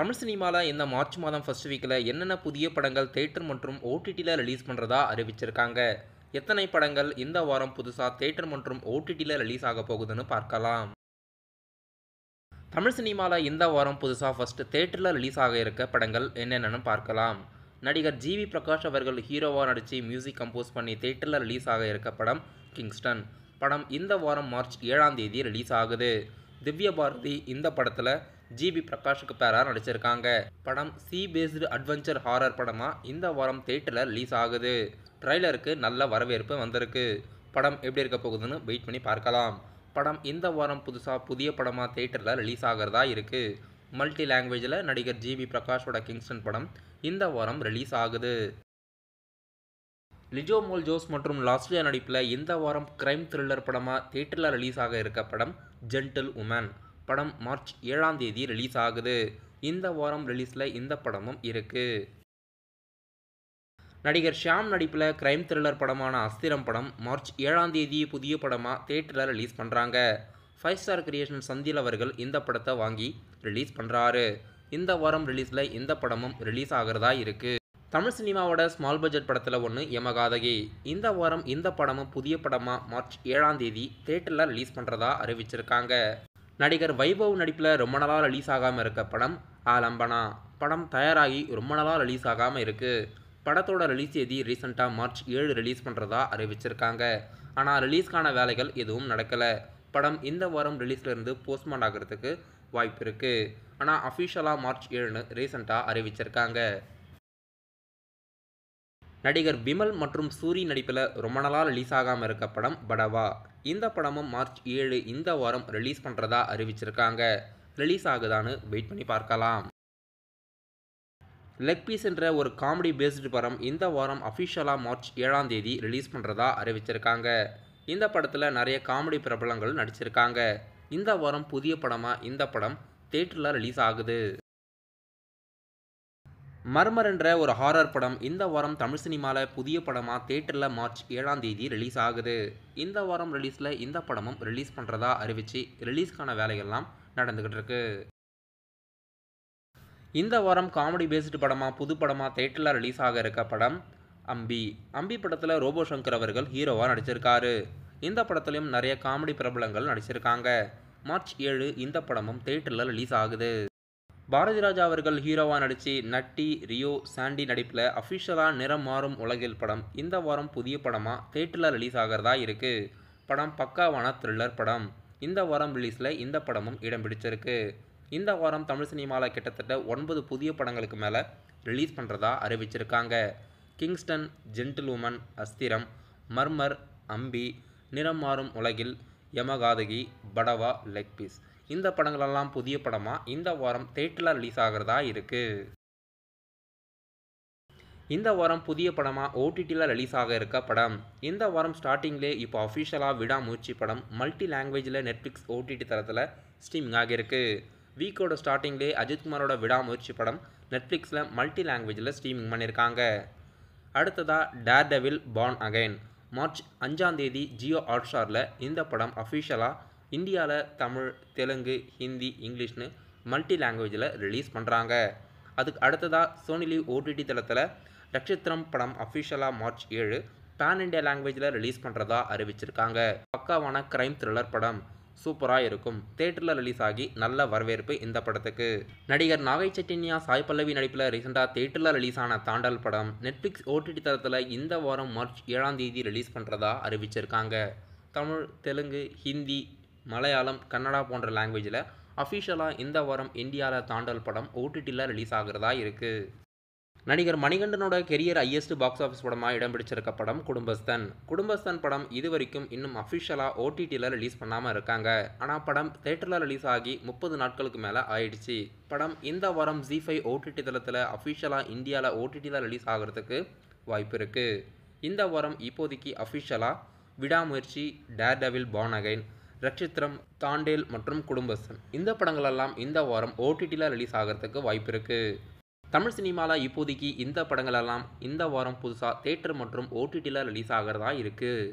தமிழ் சினிமாவில் இந்த மார்ச் மாதம் ஃபர்ஸ்ட் வீக்கில் என்னென்ன புதிய படங்கள் தியேட்டர் மற்றும் ஓடிடியில் ரிலீஸ் பண்ணுறதா அறிவிச்சிருக்காங்க. எத்தனை படங்கள் இந்த வாரம் புதுசாக தியேட்டர் மற்றும் ஓடிடியில் ரிலீஸ் ஆக போகுதுன்னு பார்க்கலாம். தமிழ் சினிமாவில் இந்த வாரம் புதுசாக ஃபர்ஸ்ட் தியேட்டரில் ரிலீஸ் ஆக இருக்க படங்கள் என்னென்னு பார்க்கலாம். நடிகர் ஜிவி பிரகாஷ் அவர்கள் ஹீரோவாக நடித்து மியூசிக் கம்போஸ் பண்ணி தியேட்டரில் ரிலீஸ் ஆக இருக்க படம் கிங்ஸ்டன் படம் இந்த வாரம் மார்ச் 7ஆம் தேதி ரிலீஸ் ஆகுது. திவ்ய பாரதி இந்த படத்தில் ஜிவி பிரகாஷுக்கு பேராக நடிச்சிருக்காங்க. படம் சி பேஸ்டு அட்வென்ச்சர் ஹாரர் படமாக இந்த வாரம் தியேட்டரில் ரிலீஸ் ஆகுது. ட்ரைலருக்கு நல்ல வரவேற்பு வந்திருக்கு. படம் எப்படி இருக்க போகுதுன்னு வெயிட் பண்ணி பார்க்கலாம். படம் இந்த வாரம் புதிய படமாக தியேட்டரில் ரிலீஸ் ஆகிறதா இருக்குது. மல்டி லாங்குவேஜில் நடிகர் ஜிவி பிரகாஷோட கிங்ஸ்டன் படம் இந்த வாரம் ரிலீஸ் ஆகுது. லிஜோ மோல் ஜோஸ் மற்றும் லாஸ்லியா நடிப்பில் இந்த வாரம் கிரைம் த்ரில்லர் படமாக தியேட்டரில் ரிலீஸ் ஆக இருக்க படம் ஜென்டில் உமன் படம் மார்ச் 7ஆம் தேதி ரிலீஸ் ஆகுது. இந்த வாரம் ரிலீஸில் இந்த படமும் இருக்குது. நடிகர் ஷியாம் நடிப்பில் கிரைம் த்ரில்லர் படமான அஸ்திரம் படம் மார்ச் 7ஆம் தேதி புதிய படமாக தியேட்டரில் ரிலீஸ் பண்ணுறாங்க. 5 ஸ்டார் கிரியேஷன் சந்தில் அவர்கள் இந்த படத்தை வாங்கி ரிலீஸ் பண்ணுறாரு. இந்த வாரம் ரிலீஸில் இந்த படமும் ரிலீஸ் ஆகிறதா இருக்குது. தமிழ் சினிமாவோட ஸ்மால் பட்ஜெட் படத்தில் ஒன்று யமகாதகி. இந்த வாரம் இந்த படமும் புதிய படமாக மார்ச் 7ஆம் தேதி தியேட்டரில் ரிலீஸ் பண்ணுறதா அறிவிச்சிருக்காங்க. நடிகர் வைபவ் நடிப்பில் ரொம்ப நாளாக ரிலீஸ் ஆகாமல் இருக்க படம் ஆலம்பனா படம் தயாராகி ரொம்ப நாளாக ரிலீஸ் ஆகாமல் இருக்குது. படத்தோட ரிலீஸ் தேதி ரீசெண்டாக மார்ச் 7 ரிலீஸ் பண்ணுறதா அறிவிச்சிருக்காங்க. ஆனால் ரிலீஸ்க்கான வேலைகள் எதுவும் நடக்கலை. படம் இந்த வாரம் ரிலீஸ்லேருந்து போஸ்ட்மார்ட் ஆகிறதுக்கு வாய்ப்பு இருக்குது. ஆனால் அஃபிஷியலாக மார்ச் 7ன்னு ரீசெண்டாக அறிவிச்சிருக்காங்க. நடிகர் விமல் மற்றும் சூரி நடிப்பில் ரொம்ப நாளாக ரிலீஸ் ஆகாமல் இருக்க படம் படவா. இந்த படமும் மார்ச் 7 இந்த வாரம் ரிலீஸ் பண்ணுறதா அறிவிச்சிருக்காங்க. ரிலீஸ் ஆகுதான்னு வெயிட் பண்ணி பார்க்கலாம். லெக் பீஸ் என்ற ஒரு காமெடி பேஸ்டு படம் இந்த வாரம் அஃபிஷியலாக மார்ச் 7ஆம் தேதி ரிலீஸ் பண்ணுறதா அறிவிச்சிருக்காங்க. இந்த படத்தில் நிறைய காமெடி பிரபலங்கள் நடிச்சிருக்காங்க. இந்த வாரம் புதிய படமாக இந்த படம் தியேட்டரில் ரிலீஸ் ஆகுது. மர்மர் என்ற ஒரு ஹாரர் படம் இந்த வாரம் தமிழ் சினிமாவில் புதிய படமாக தியேட்டரில் மார்ச் 7ஆம் தேதி ரிலீஸ் ஆகுது. இந்த வாரம் ரிலீஸில் இந்த படமும் ரிலீஸ் பண்ணுறதா அறிவித்து ரிலீஸ்க்கான வேலைகள்லாம் நடந்துக்கிட்டு இருக்கு. இந்த வாரம் காமெடி பேஸ்டு படமாக புது படமாக தியேட்டரில் ரிலீஸ் ஆக இருக்க படம் அம்பி படத்தில் ரோபோ சங்கர் அவர்கள் ஹீரோவாக நடிச்சிருக்காரு. இந்த படத்துலையும் நிறைய காமெடி பிரபலங்கள் நடிச்சிருக்காங்க. மார்ச் 7 இந்த படமும் தியேட்டரில் ரிலீஸ் ஆகுது. பாரதி ராஜா அவர்கள் ஹீரோவாக நடித்து நட்டி ரியோ சாண்டி நடிப்பில் அஃபிஷியலாக நிறம் மாறும் உலகில் படம் இந்த வாரம் புதிய படமாக தியேட்டரில் ரிலீஸ் ஆகிறதா இருக்குது. படம் பக்காவான த்ரில்லர் படம். இந்த வாரம் ரிலீஸில் இந்த படமும் இடம் பிடிச்சிருக்கு. இந்த வாரம் தமிழ் சினிமாவில் கிட்டத்தட்ட 9 புதிய படங்களுக்கு மேலே ரிலீஸ் பண்ணுறதா அறிவிச்சிருக்காங்க. கிங்ஸ்டன், ஜென்டில் உமன், அஸ்திரம், மர்மர், அம்பி, நிறம் மாறும் உலகில், யமகாதகி, படவா, லெக் பீஸ் இந்த படங்களெல்லாம் புதிய படமாக இந்த வாரம் தியேட்டரில் ரிலீஸ் ஆகிறதா இருக்குது. இந்த வாரம் புதிய படமாக ஓடிடியில் ரிலீஸ் ஆக இருக்க படம் இந்த வாரம் ஸ்டார்டிங்லேயே இப்போ அஃபிஷியலாக விடாமுயற்சி படம் மல்டி லாங்குவேஜில் நெட்ஃப்ளிக்ஸ் ஓடிடி தளத்தில் ஸ்ட்ரீமிங் ஆகியிருக்கு. வீக்கோட ஸ்டார்டிங்லேயே அஜித்குமாரோட விடாமுயற்சி படம் நெட்ஃப்ளிக்ஸில் மல்டி லாங்குவேஜில் ஸ்ட்ரீமிங் பண்ணியிருக்காங்க. அடுத்ததாக டேர்டெவில் பார்ன் அகைன் மார்ச் 5ஆம் தேதி ஜியோ ஹாட்ஸ்டாரில் இந்த படம் அஃபிஷியலாக இந்தியாவில் தமிழ், தெலுங்கு, ஹிந்தி, இங்கிலீஷ்னு மல்டி லாங்குவேஜில் ரிலீஸ் பண்ணுறாங்க. அதுக்கு அடுத்ததாக சோனி லிவ் ஓடிடி தளத்தில் நட்சத்திரம் படம் அஃபிஷியலாக மார்ச் 7 பேன் இண்டியா லாங்குவேஜில் ரிலீஸ் பண்ணுறதா அறிவிச்சிருக்காங்க. பக்காவான கிரைம் த்ரில்லர் படம் சூப்பராக இருக்கும். தியேட்டரில் ரிலீஸ் ஆகி நல்ல வரவேற்பு இந்த படத்துக்கு. நடிகர் நாகை சைத்தன்யா, சாய் பல்லவி நடிப்பில் ரீசெண்டாக தியேட்டரில் ரிலீஸ் ஆன தாண்டல் படம் நெட்ஃப்ளிக்ஸ் ஓடிடி தளத்தில் இந்த வாரம் மார்ச் 7ஆம் தேதி ரிலீஸ் பண்ணுறதா அறிவிச்சிருக்காங்க. தமிழ், தெலுங்கு, ஹிந்தி, மலையாளம், கன்னடா போன்ற லாங்குவேஜில் அஃபிஷியலாக இந்த வாரம் இந்தியாவில் தாண்டல் படம் ஓடிடியில் ரிலீஸ் ஆகிறதா இருக்குது. நடிகர் மணிகண்டனோட கெரியர் ஹையஸ்ட் பாக்ஸ் ஆஃபீஸ் படமாக இடம் பிடிச்சிருக்க படம் குடும்பஸ்தன் படம் இது வரைக்கும் இன்னும் அஃபிஷியலாக ஓடிடியில் ரிலீஸ் பண்ணாமல் இருக்காங்க. ஆனால் படம் தியேட்டரில் ரிலீஸ் ஆகி 30 நாட்களுக்கு மேலே ஆயிடுச்சு. படம் இந்த வாரம் ZEE5 ஓடிடி தளத்தில் அஃபிஷியலாக இந்தியாவில் ஓடிடியில் ரிலீஸ் ஆகிறதுக்கு வாய்ப்பு இருக்குது. இந்த வாரம் இப்போதைக்கு அஃபிஷியலாக விடாமுயற்சி, டேர்டெவில் பார்ன் அகைன், நட்சத்திரம், தாண்டேல் மற்றும் குடும்பஸ்தன் இந்த படங்களெல்லாம் இந்த வாரம் ஓடிடியில் ரிலீஸ் ஆகிறதுக்கு வாய்ப்பு இருக்குது. தமிழ் சினிமாவில் இப்போதைக்கு இந்த படங்களெல்லாம் இந்த வாரம் புதுசாக தியேட்டர் மற்றும் ஓடிடியில் ரிலீஸ் ஆகிறதா இருக்குது.